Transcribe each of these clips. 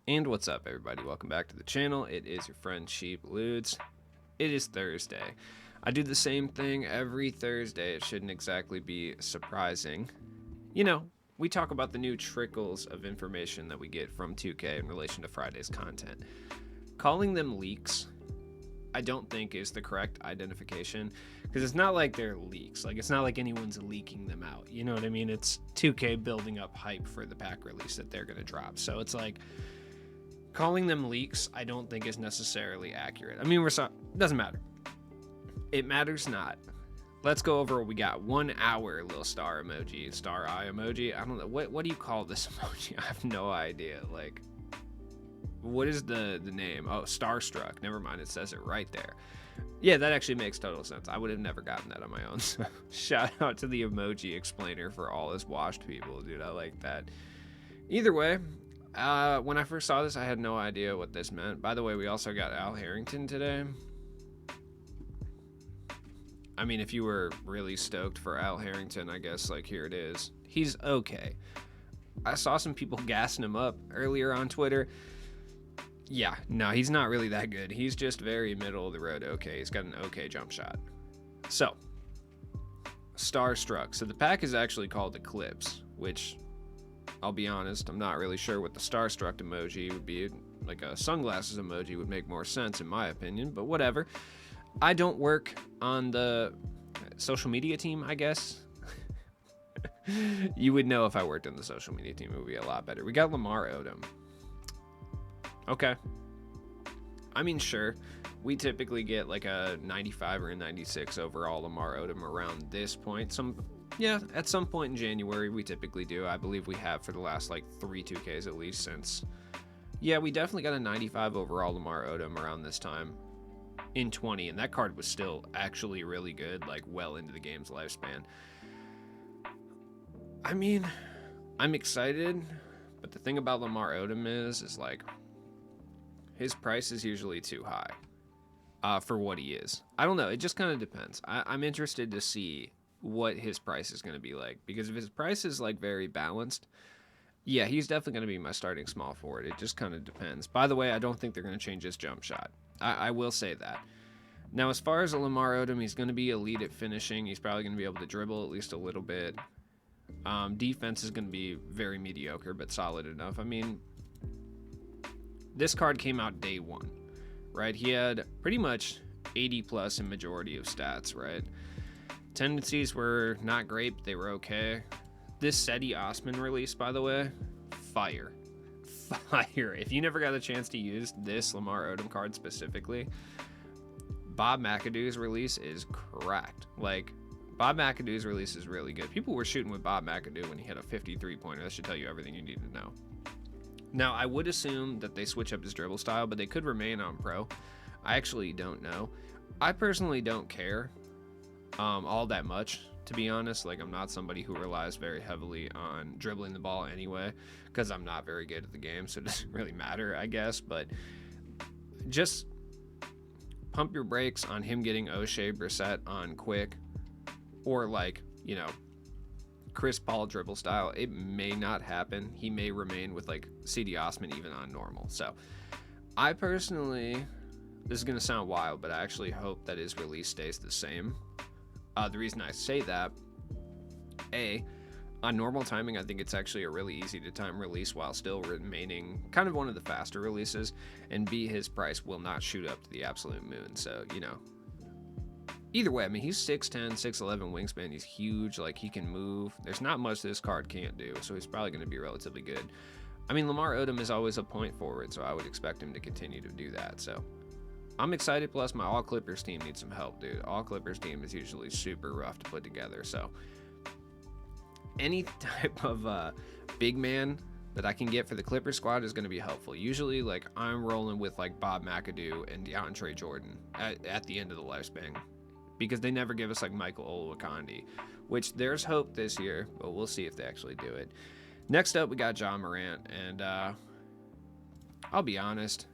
And what's up, everybody? Welcome back to the channel. It is your friend Sheep Ludes. It is Thursday. I do the same thing every Thursday. It shouldn't exactly be surprising. You know, we talk about the new trickles of information that we get from 2K in relation to Friday's content. Calling them leaks, I don't think is the correct identification, because it's not like they're leaks. Like, it's not like anyone's leaking them out. You know what I mean? It's 2K building up hype for the pack release that they're going to drop. So it's like, calling them leaks, I don't think is necessarily accurate. I mean, doesn't matter. It matters not. Let's go over what we got. 1 hour little star emoji, star eye emoji. I don't know. What do you call this emoji? I have no idea. Like, what is the name? Oh, Starstruck. Never mind. It says it right there. Yeah, that actually makes total sense. I would have never gotten that on my own. So shout out to the emoji explainer for all us washed people, dude. I like that. Either way, when I first saw this, I had no idea what this meant. By the way, we also got Al Harrington today. I mean, if you were really stoked for Al Harrington, I guess, like, here it is. He's okay. I saw some people gassing him up earlier on Twitter. Yeah, no, he's not really that good. He's just very middle of the road okay. He's got an okay jump shot. So, Starstruck. So the pack is actually called Eclipse, which, I'll be honest, I'm not really sure what the Starstruck emoji would be. Like a sunglasses emoji would make more sense in my opinion, but whatever. I don't work on the social media team, I guess. You would know if I worked on the social media team, it would be a lot better. We got Lamar Odom. Okay. I mean, sure. We typically get like a 95 or a 96 overall Lamar Odom around this point. Yeah, at some point in January, we typically do. I believe we have for the last like 3 2Ks at least since. Yeah, we definitely got a 95 overall Lamar Odom around this time in 20, and that card was still actually really good, like well into the game's lifespan. I mean, I'm excited, but the thing about Lamar Odom is like, his price is usually too high for what he is. I don't know. It just kind of depends. I'm interested to see what his price is going to be like, because if his price is like very balanced, yeah, he's definitely going to be my starting small forward. It just kind of depends. By the way, I don't think they're going to change his jump shot. I will say that. Now, as far as a Lamar Odom, he's going to be elite at finishing. He's probably going to be able to dribble at least a little bit. Defense is going to be very mediocre, but solid enough. I mean, this card came out day one, right? He had pretty much 80 plus in majority of stats, right? Tendencies were not great, but they were okay. This Seti Osman release, by the way, fire. Fire. If you never got a chance to use this Lamar Odom card specifically, Bob McAdoo's release is cracked. Like, Bob McAdoo's release is really good. People were shooting with Bob McAdoo when he had a 53-pointer. That should tell you everything you need to know. Now, I would assume that they switch up his dribble style, but they could remain on pro. I actually don't know. I personally don't care all that much, to be honest. Like, I'm not somebody who relies very heavily on dribbling the ball anyway, because I'm not very good at the game, so it doesn't really matter, I guess. But just pump your brakes on him getting O'Shea Brissett on quick, or like, you know, Chris Paul dribble style. It may not happen. He may remain with like CD Osman even on normal. So I personally, this is going to sound wild, but I actually hope that his release stays the same. The reason I say that, on normal timing, I think it's actually a really easy to time release while still remaining kind of one of the faster releases, and B, his price will not shoot up to the absolute moon. So, you know, either way, I mean, he's 6'10", 6'11 wingspan. He's huge. Like, he can move. There's not much this card can't do, so he's probably going to be relatively good. I mean, Lamar Odom is always a point forward, so I would expect him to continue to do that. So I'm excited. Plus, my All Clippers team needs some help, dude. All Clippers team is usually super rough to put together. So any type of big man that I can get for the Clippers squad is going to be helpful. Usually, like, I'm rolling with like Bob McAdoo and DeAndre Jordan at the end of the lifespan, because they never give us like Michael Olowokandi, which there's hope this year, but we'll see if they actually do it. Next up, we got Ja Morant, and I'll be honest,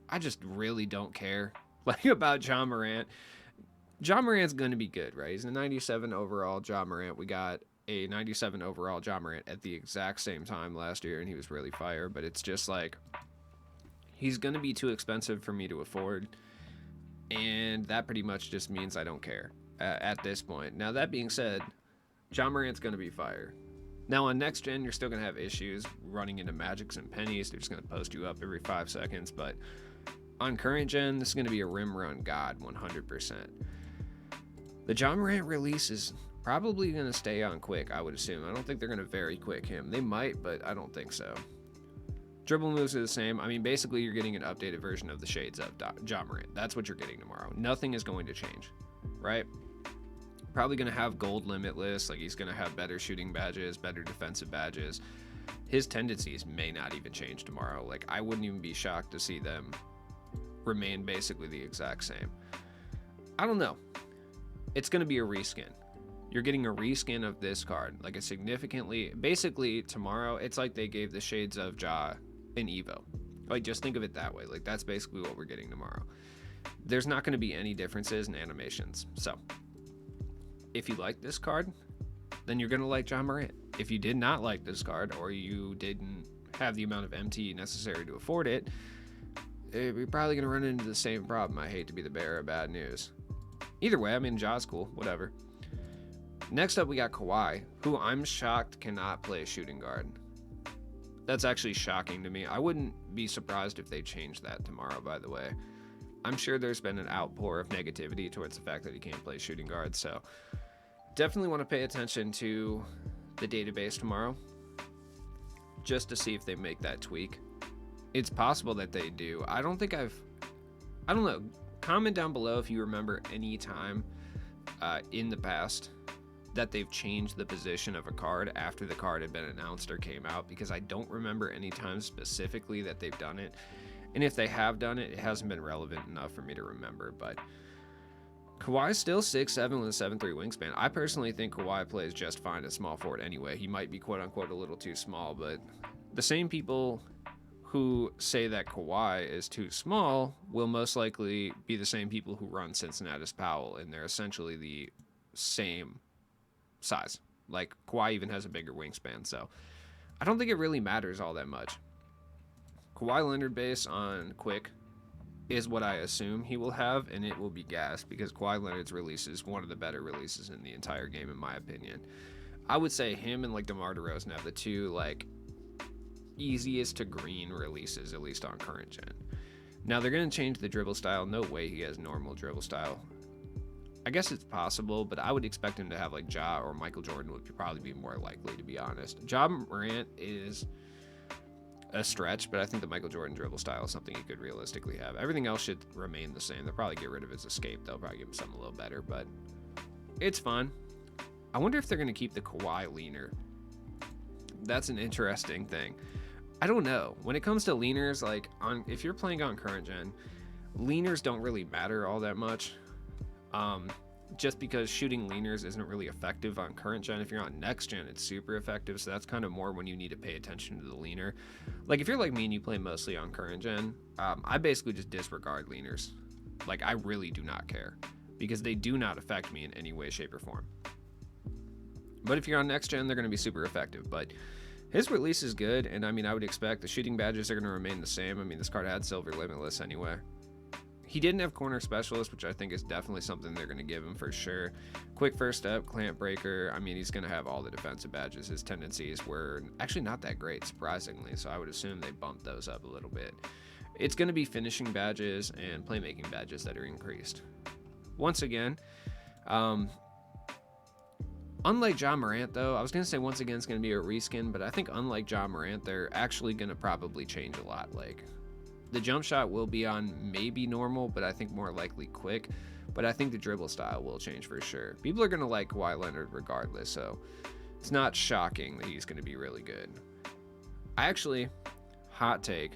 I just really don't care like about Ja Morant. Ja Morant's going to be good, right? He's a 97 overall Ja Morant. We got a 97 overall Ja Morant at the exact same time last year, and he was really fire, but it's just like, He's going to be too expensive for me to afford, and that pretty much just means I don't care at this point. Now, that being said, John Morant's going to be fire. Now, on next gen, you're still going to have issues running into magics and pennies. They're just going to post you up every 5 seconds. But on current gen, this is going to be a rim run god 100%. The John Morant release is probably going to stay on quick, I would assume. I don't think they're going to very quick him. They might, but I don't think so. Dribble moves are the same. I mean, basically, you're getting an updated version of the shades of John Morant. That's what you're getting tomorrow. Nothing is going to change, right? Probably going to have gold limitless. Like, he's going to have better shooting badges, better defensive badges. His tendencies may not even change tomorrow. Like, I wouldn't even be shocked to see them remain basically the exact same. I don't know. It's going to be a reskin. You're getting a reskin of this card. Like, a significantly... Basically, tomorrow, it's like they gave the shades of Ja an Evo. Like, just think of it that way. Like, that's basically what we're getting tomorrow. There's not going to be any differences in animations. So, if you like this card, then you're going to like John Morant. If you did not like this card, or you didn't have the amount of MT necessary to afford it, you're probably going to run into the same problem. I hate to be the bearer of bad news. Either way, I mean, Ja's cool. Whatever. Next up, we got Kawhi, who I'm shocked cannot play shooting guard. That's actually shocking to me. I wouldn't be surprised if they changed that tomorrow, by the way. I'm sure there's been an outpour of negativity towards the fact that he can't play shooting guard, so definitely want to pay attention to the database tomorrow just to see if they make that tweak. It's possible that they do. I don't know. Comment down below if you remember any time in the past that they've changed the position of a card after the card had been announced or came out, because I don't remember any time specifically that they've done it. And if they have done it, it hasn't been relevant enough for me to remember. But Kawhi's still 6'7" with a 7'3" wingspan. I personally think Kawhi plays just fine at small forward anyway. He might be quote-unquote a little too small, but the same people who say that Kawhi is too small will most likely be the same people who run Cincinnati's Powell, and they're essentially the same size. Like, Kawhi even has a bigger wingspan, so I don't think it really matters all that much. Kawhi Leonard base on quick is what I assume he will have, and it will be gas, because Kawhi Leonard's release is one of the better releases in the entire game, in my opinion. I would say him and like DeMar DeRozan have the two like easiest to green releases, at least on current gen. Now they're going to change the dribble style. No way he has normal dribble style. I guess it's possible, but I would expect him to have like Ja or Michael Jordan would probably be more likely, to be honest. Ja Morant is a stretch, but I think the Michael Jordan dribble style is something he could realistically have. Everything else should remain the same. They'll probably get rid of his escape. They'll probably give him something a little better, but it's fun. I wonder if they're going to keep the Kawhi leaner. That's an interesting thing. I don't know. When it comes to leaners, like if you're playing on current gen, leaners don't really matter all that much. Just because shooting leaners isn't really effective on current gen. If you're on next gen, it's super effective. So that's kind of more when you need to pay attention to the leaner. Like if you're like me and you play mostly on current gen, I basically just disregard leaners. Like I really do not care, because they do not affect me in any way, shape, or form. But if you're on next gen, they're going to be super effective. But his release is good, and I mean, I would expect the shooting badges are going to remain the same. I mean, this card had silver limitless anyway. He didn't have corner specialist, which I think is definitely something they're going to give him for sure. Quick first step, clamp breaker. I mean, he's going to have all the defensive badges. His tendencies were actually not that great, surprisingly, so I would assume they bumped those up a little bit. It's going to be finishing badges and playmaking badges that are increased. Once again, unlike Ja Morant, though, I was going to say once again it's going to be a reskin, but I think unlike Ja Morant, they're actually going to probably change a lot. Like, the jump shot will be on maybe normal, but I think more likely quick. But I think the dribble style will change for sure. People are going to like Kawhi Leonard regardless, so it's not shocking that he's going to be really good. I actually, hot take,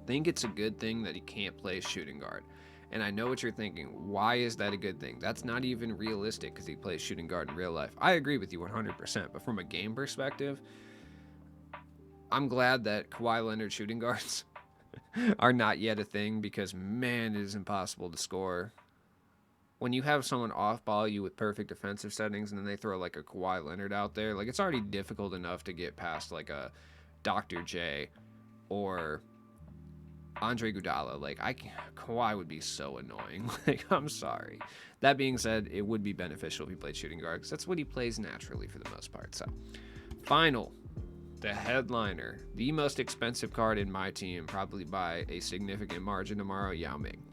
think it's a good thing that he can't play shooting guard. And I know what you're thinking. Why is that a good thing? That's not even realistic because he plays shooting guard in real life. I agree with you 100%, but from a game perspective, I'm glad that Kawhi Leonard shooting guards are not yet a thing, because man, it is impossible to score. When you have someone off ball you with perfect defensive settings and then they throw like a Kawhi Leonard out there, like it's already difficult enough to get past like a Dr. J or Andre Iguodala, like Kawhi would be so annoying. Like, I'm sorry. That being said, it would be beneficial if he played shooting guard because that's what he plays naturally for the most part. So, final, the headliner, the most expensive card in my team, probably by a significant margin tomorrow, Yao Ming.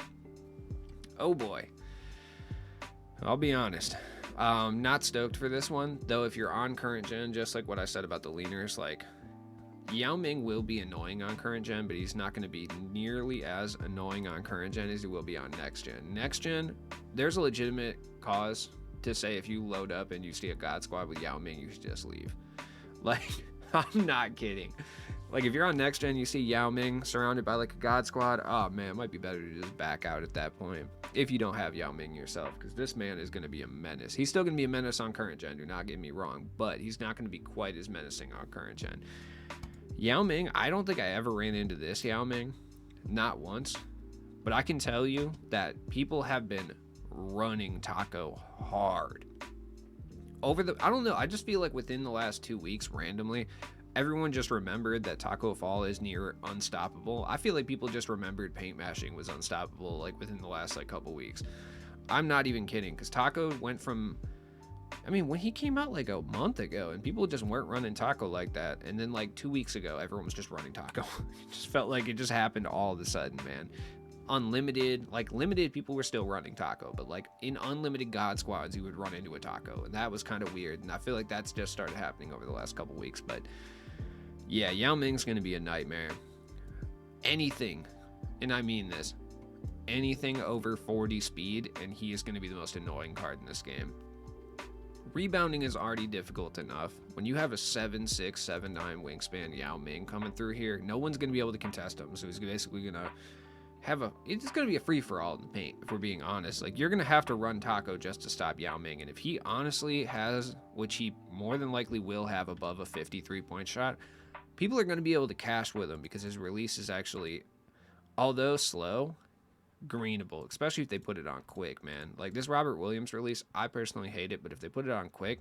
Oh boy. I'll be honest. Not stoked for this one, though. If you're on current gen, just like what I said about the leaners, like Yao Ming will be annoying on current gen, but he's not going to be nearly as annoying on current gen as he will be on next gen. Next gen, there's a legitimate cause to say if you load up and you see a God Squad with Yao Ming, you should just leave. Like, I'm not kidding. Like, if you're on next gen, you see Yao Ming surrounded by like a God Squad, oh man, it might be better to just back out at that point if you don't have Yao Ming yourself, because this man is going to be a menace. He's still going to be a menace on current gen, do not get me wrong, but he's not going to be quite as menacing on current gen. Yao Ming, I don't think I ever ran into this Yao Ming, not once, but I can tell you that people have been running Taco hard. I don't know, I just feel like within the last 2 weeks, randomly, everyone just remembered that Taco Fall is near unstoppable. I feel like people just remembered paint mashing was unstoppable like within the last like couple weeks. I'm not even kidding, because Taco went from, I mean, when he came out like a month ago and people just weren't running Taco like that, and then like 2 weeks ago everyone was just running Taco. It just felt like it just happened all of a sudden, man. Unlimited, like limited, people were still running Taco, but like in unlimited God squads you would run into a Taco, and that was kind of weird, and I feel like that's just started happening over the last couple weeks. But yeah, Yao Ming's going to be a nightmare. Anything, and I mean this, anything over 40 speed, and he is going to be the most annoying card in this game. Rebounding is already difficult enough. When you have a 7'6", 7'9" wingspan Yao Ming coming through here, no one's going to be able to contest him, so he's basically going to have it's going to be a free-for-all in the paint, if we're being honest. Like, you're going to have to run Taco just to stop Yao Ming, and if he honestly has, which he more than likely will have, above a 53-point shot, people are going to be able to cash with him because his release is actually, although slow, greenable, especially if they put it on quick, man. Like this Robert Williams release, I personally hate it, but if they put it on quick,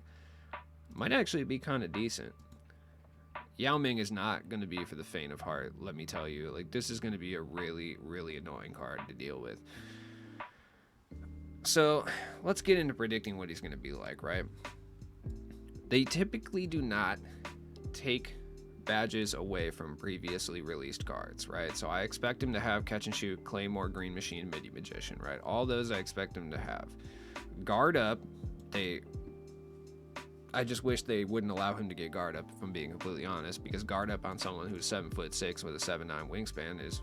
it might actually be kind of decent. Yao Ming is not going to be for the faint of heart, let me tell you. Like, this is going to be a really, really annoying card to deal with. So, let's get into predicting what he's going to be like, right? They typically do not take badges away from previously released cards, right? So I expect him to have Catch and Shoot, Claymore, Green Machine, Midi Magician, right? All those I expect him to have. Guard Up, I just wish they wouldn't allow him to get Guard Up, if I'm being completely honest, because Guard Up on someone who's 7'6" with a 7'9" wingspan is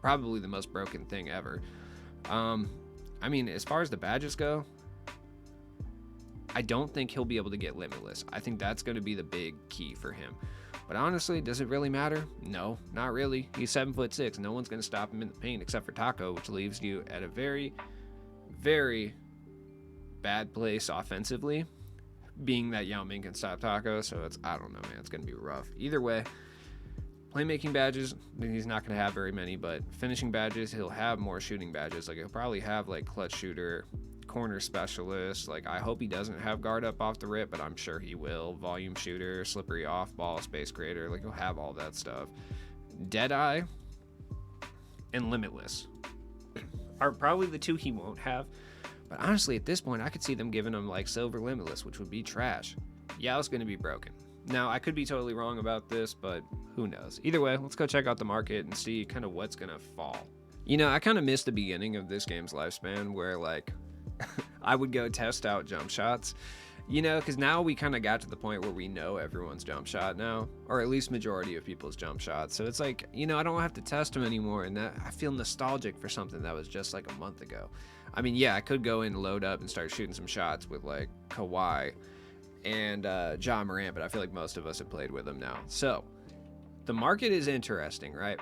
probably the most broken thing ever. I mean, as far as the badges go, I don't think he'll be able to get Limitless. I think that's going to be the big key for him. But honestly, does it really matter? No, not really. He's 7'6". No one's going to stop him in the paint except for Taco, which leaves you at a very, very bad place offensively, being that Yao Ming can stop Taco. So I don't know, man. It's going to be rough. Either way, playmaking badges, he's not going to have very many, but finishing badges, he'll have more shooting badges. Like, he'll probably have, like, clutch shooter, corner specialist. Like, I hope he doesn't have Guard Up off the rip, but I'm sure he will. Volume shooter, slippery off ball, space creator. Like, he'll have all that stuff. Deadeye and Limitless are probably the two he won't have. But honestly, at this point, I could see them giving him, like, Silver Limitless, which would be trash. Yao's going to be broken. Now, I could be totally wrong about this, but who knows? Either way, let's go check out the market and see kind of what's going to fall. You know, I kind of missed the beginning of this game's lifespan where, like, I would go test out jump shots, you know, because now we kind of got to the point where we know everyone's jump shot now, or at least majority of people's jump shots. So it's like, you know, I don't have to test them anymore, and that I feel nostalgic for something that was just like a month ago. I mean, yeah, I could go in, load up, and start shooting some shots with like Kawhi and Ja Morant, but I feel like most of us have played with them now. So the market is interesting, right?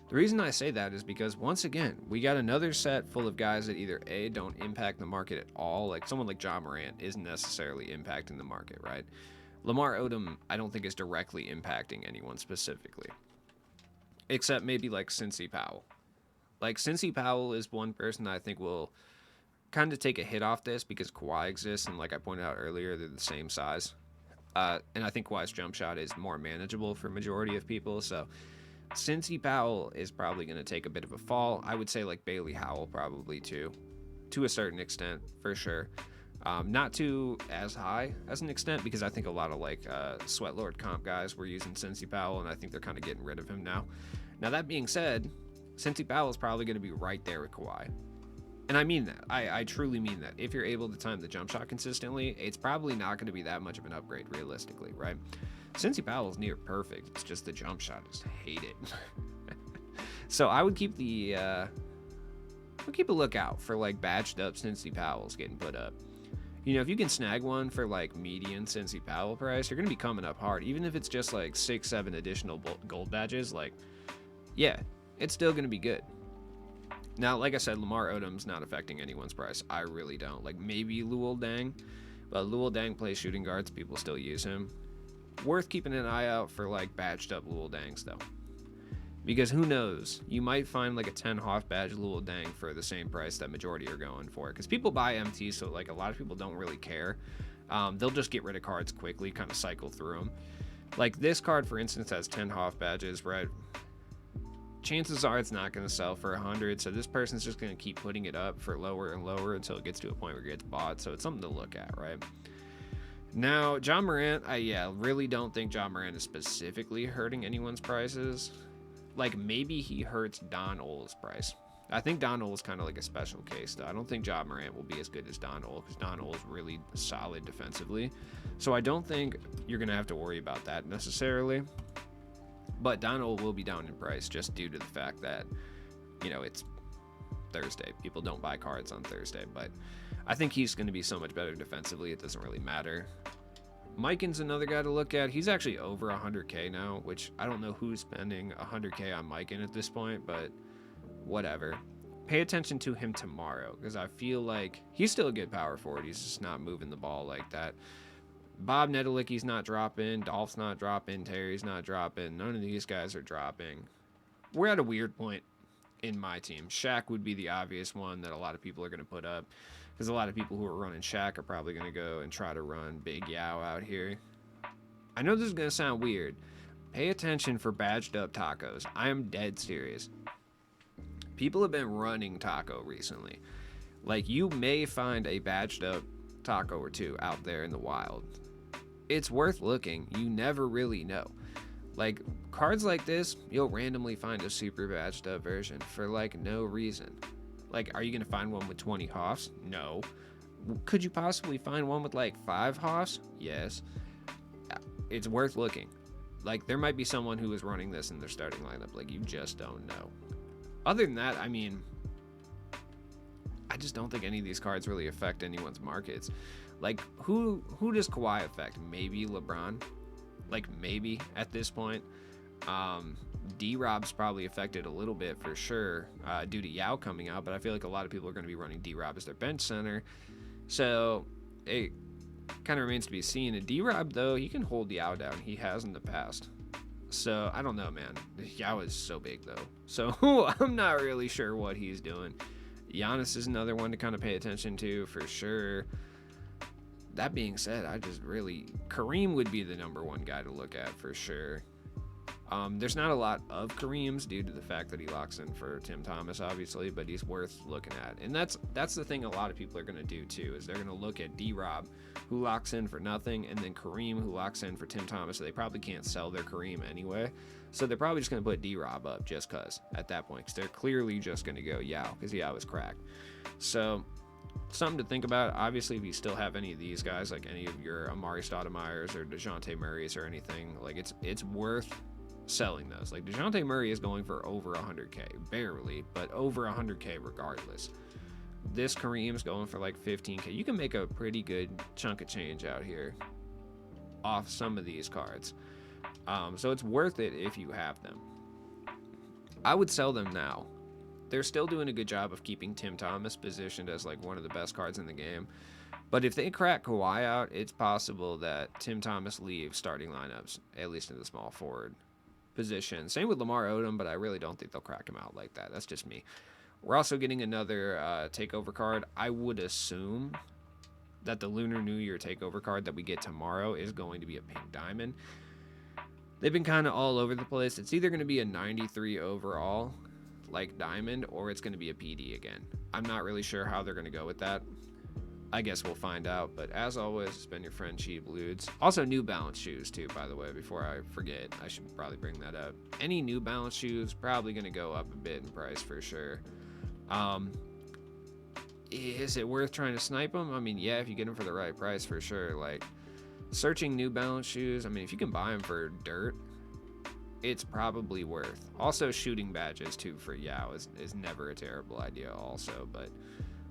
The reason I say that is because, once again, we got another set full of guys that either A, don't impact the market at all, like someone like Ja Morant isn't necessarily impacting the market, right? Lamar Odom, I don't think is directly impacting anyone specifically, except maybe like Cincy Powell. Like, Cincy Powell is one person I think will kind of take a hit off this because Kawhi exists, and like I pointed out earlier, they're the same size. And I think Kawhi's jump shot is more manageable for majority of people, so Cincy Powell is probably going to take a bit of a fall. I would say like Bailey Howell probably too, to a certain extent for sure. Not to as high as an extent because I think a lot of like Sweat Lord comp guys were using Cincy Powell, and I think they're kind of getting rid of him now. Now that being said, Cincy Powell is probably going to be right there with Kawhi. And I mean that. I truly mean that. If you're able to time the jump shot consistently, it's probably not going to be that much of an upgrade realistically, right? Cincy Powell's near perfect. It's just the jump shot. I just hate it. So I would keep keep a lookout for like badged up Cincy Powell's getting put up. You know, if you can snag one for like median Cincy Powell price, you're going to be coming up hard. Even if it's just like 6-7 additional gold badges, like, yeah, it's still going to be good. Now, like I said, Lamar Odom's not affecting anyone's price. I really don't. Like, maybe Luol Deng, but Luol Deng plays shooting guards. People still use him. Worth keeping an eye out for, like, badged up Luol Dengs, though. Because who knows? You might find, like, a 10 Hoff badge Luol Deng for the same price that majority are going for. Because people buy MT, so, like, a lot of people don't really care. They'll just get rid of cards quickly, kind of cycle through them. Like, this card, for instance, has 10 Hoff badges, right? Chances are it's not going to sell for 100, so this person's just going to keep putting it up for lower and lower until it gets to a point where it gets bought, so it's something to look at, right? Now, John Morant, I really don't think John Morant is specifically hurting anyone's prices. Like, maybe he hurts Don Ole's price. I think Don Ole is kind of like a special case, though. I don't think John Morant will be as good as Don Ole, because Don Ole is really solid defensively. So I don't think you're going to have to worry about that necessarily. But Don Ole will be down in price just due to the fact that, you know, it's Thursday. People don't buy cards on Thursday. But I think he's going to be so much better defensively, it doesn't really matter. Mikan's another guy to look at. He's actually over 100K now, which I don't know who's spending 100K on Mikan at this point, but whatever. Pay attention to him tomorrow, because I feel like he's still a good power forward. He's just not moving the ball like that. Bob Nedelicki's not dropping. Dolph's not dropping. Terry's not dropping. None of these guys are dropping. We're at a weird point in my team. Shaq would be the obvious one that a lot of people are going to put up, because a lot of people who are running Shaq are probably going to go and try to run Big Yao out here. I know this is going to sound weird. Pay attention for badged up tacos. I am dead serious. People have been running taco recently. Like, you may find a badged up taco or two out there in the wild. It's worth looking. You never really know. Like, cards like this, you'll randomly find a super badged up version for like no reason. Like, are you going to find one with 20 Hoffs? No. Could you possibly find one with like 5 Hoffs? Yes. It's worth looking. Like, there might be someone who is running this in their starting lineup. Like, you just don't know. Other than that, I mean, I just don't think any of these cards really affect anyone's markets. Like, who does Kawhi affect? Maybe LeBron. Like, maybe at this point. D-Rob's probably affected a little bit for sure due to Yao coming out, but I feel like a lot of people are going to be running D-Rob as their bench center. So it kind of remains to be seen. And D-Rob, though, he can hold Yao down. He has in the past. So I don't know, man. Yao is so big, though. So I'm not really sure what he's doing. Giannis is another one to kind of pay attention to for sure. That being said, Kareem would be the number one guy to look at for sure. There's not a lot of Kareems due to the fact that he locks in for Tim Thomas, obviously, but he's worth looking at. And that's the thing a lot of people are going to do too, is they're going to look at D-Rob, who locks in for nothing, and then Kareem, who locks in for Tim Thomas. So they probably can't sell their Kareem anyway. So they're probably just going to put D-Rob up just because at that point, because they're clearly just going to go Yao, because Yao is cracked. So something to think about. Obviously, if you still have any of these guys, like any of your Amari Stoudemire's or DeJounte Murray's or anything, like it's worth selling those. Like, DeJounte Murray is going for over 100K, barely, but over 100K regardless. This Kareem's going for like 15K. You can make a pretty good chunk of change out here off some of these cards. So it's worth it if you have them. I would sell them now. They're still doing a good job of keeping Tim Thomas positioned as like one of the best cards in the game. But if they crack Kawhi out, it's possible that Tim Thomas leaves starting lineups, at least in the small forward position. Same with Lamar Odom, but I really don't think they'll crack him out like that. That's just me. We're also getting another takeover card. I would assume that the Lunar New Year takeover card that we get tomorrow is going to be a pink diamond. they've been kind of all over the place. It's either going to be a 93 overall, like Diamond, or it's going to be a PD again. I'm not really sure how they're going to go with that. I guess we'll find out. But as always, it's been your friend Cheap Ludes. Also, New Balance shoes too, by the way. Before I forget, I should probably bring that up. Any New Balance shoes probably going to go up a bit in price for sure. Is it worth trying to snipe them? I mean, yeah, if you get them for the right price for sure. Like searching New Balance shoes. I mean, if you can buy them for dirt, it's probably worth. Also, shooting badges too for Yao is never a terrible idea. Also, but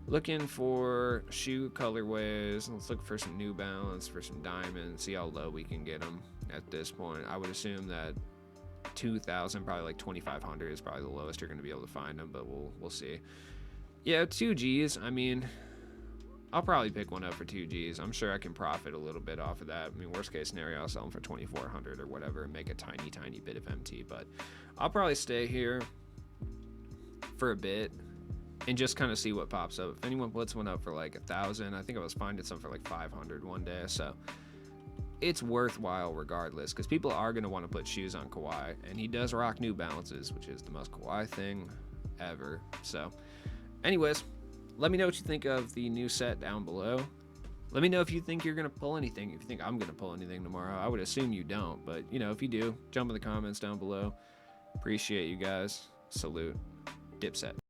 looking for shoe colorways. Let's look for some New Balance, for some Diamonds, see how low we can get them at this point. I would assume that 2,000, probably like 2,500 is probably the lowest you're going to be able to find them, but we'll see. Yeah, 2Gs. I mean, I'll probably pick one up for 2Gs. I'm sure I can profit a little bit off of that. I mean, worst case scenario, I'll sell them for 2,400 or whatever and make a tiny bit of MT, but I'll probably stay here for a bit and just kind of see what pops up. If anyone puts one up for like 1,000, I think I was finding some for like 500 one day, so it's worthwhile regardless, because people are going to want to put shoes on Kawhi, and he does rock New Balances, which is the most Kawhi thing ever. So anyways, let me know what you think of the new set down below. Let me know if you think you're going to pull anything, if you think I'm going to pull anything tomorrow. I would assume you don't, but you know, if you do, jump in the comments down below. Appreciate you guys. Salute. Dipset.